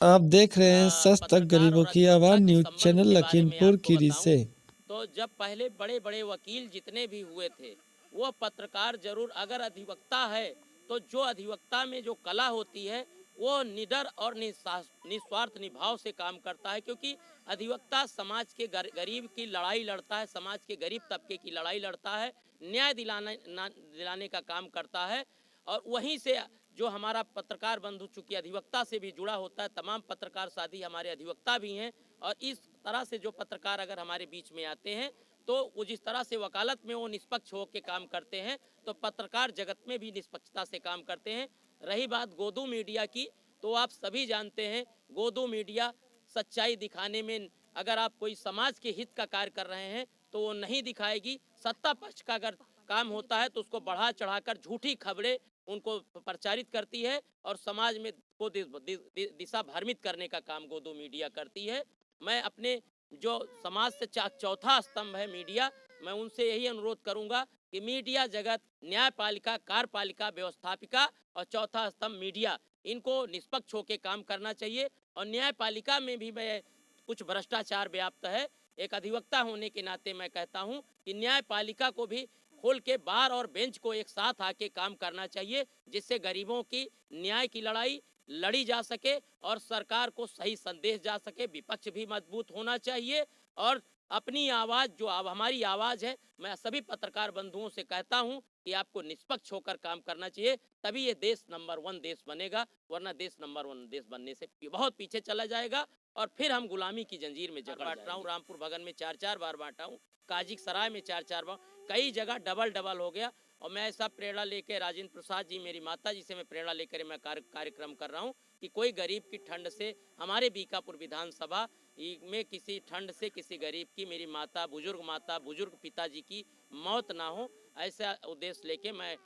आप देख रहे हैं सच तक पत्रकार गरीबों और की अधिवक्ता आवाज़ के न्यूज़ संबंध चैनल के बारे में लखीमपुर आपको खीरी बताऊं से। तो जब पहले बड़े बड़े वकील जितने भी हुए थे वो पत्रकार जरूर अगर अधिवक्ता है तो जो अधिवक्ता में जो कला होती है वो निडर और निस्वार्थ निभाव से काम करता है, क्योंकि अधिवक्ता समाज के गरीब की लड़ाई लड़ता है, समाज के गरीब तबके की लड़ाई लड़ता है, न्याय दिलाने का काम करता है। और वहीं से जो हमारा पत्रकार बंधु चूंकि अधिवक्ता से भी जुड़ा होता है, तमाम पत्रकार साथी हमारे अधिवक्ता भी हैं, और इस तरह से जो पत्रकार अगर हमारे बीच में आते हैं तो वो जिस तरह से वकालत में वो निष्पक्ष होकर काम करते हैं तो पत्रकार जगत में भी निष्पक्षता से काम करते हैं। रही बात गोदू मीडिया की, तो आप सभी जानते हैं गोदू मीडिया सच्चाई दिखाने में, अगर आप कोई समाज के हित का कार्य कर रहे हैं तो वो नहीं दिखाएगी। सत्ता पक्ष का अगर काम होता है तो उसको बढ़ा चढ़ाकर झूठी खबरें उनको प्रचारित करती है और समाज में को दिशा भ्रमित करने का काम गोदू मीडिया करती है। मैं अपने जो समाज से चौथा स्तंभ है मीडिया, मैं उनसे यही अनुरोध करूंगा कि मीडिया जगत, न्यायपालिका, कार्यपालिका, व्यवस्थापिका और चौथा स्तंभ मीडिया, इनको निष्पक्ष होकर काम करना चाहिए। और न्यायपालिका में भी मैं कुछ भ्रष्टाचार व्याप्त है। एक अधिवक्ता होने के नाते मैं कहता हूं कि न्यायपालिका को भी खोल के बार और बेंच को एक साथ आके काम करना चाहिए, जिससे गरीबों की न्याय की लड़ाई लड़ी जा सके और सरकार को सही संदेश जा सके। विपक्ष भी मजबूत होना चाहिए और अपनी आवाज़ जो अब हमारी आवाज़ है, मैं सभी पत्रकार बंधुओं से कहता हूं कि आपको निष्पक्ष होकर काम करना चाहिए, तभी ये देश नंबर 1 देश बनेगा, वरना देश नंबर 1 देश बनने से बहुत पीछे चला जाएगा और फिर हम गुलामी की जंजीर में जकड़ बांट रहा हूँ। रामपुर भगन में 4-4 बार बांटा हूँ, काजी सराय में 4-4 बार, कई जगह डबल हो गया। और मैं ऐसा प्रेरणा लेकर, राजेंद्र प्रसाद जी मेरी माता जी से मैं प्रेरणा लेकर मैं कार्यक्रम कर रहा हूँ कि कोई गरीब की ठंड से, हमारे बीकापुर विधानसभा में किसी ठंड से किसी गरीब की, मेरी माता, बुजुर्ग पिताजी की मौत ना हो, ऐसा उद्देश्य लेके मैं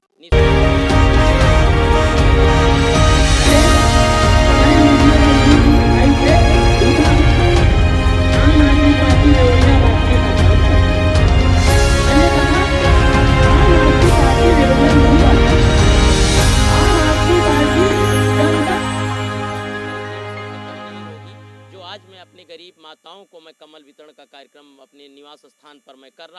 जो आज मैं अपने गरीब माताओं को मैं कम्बल वितरण का कार्यक्रम अपने निवास स्थान पर मैं कर रहा हूँ।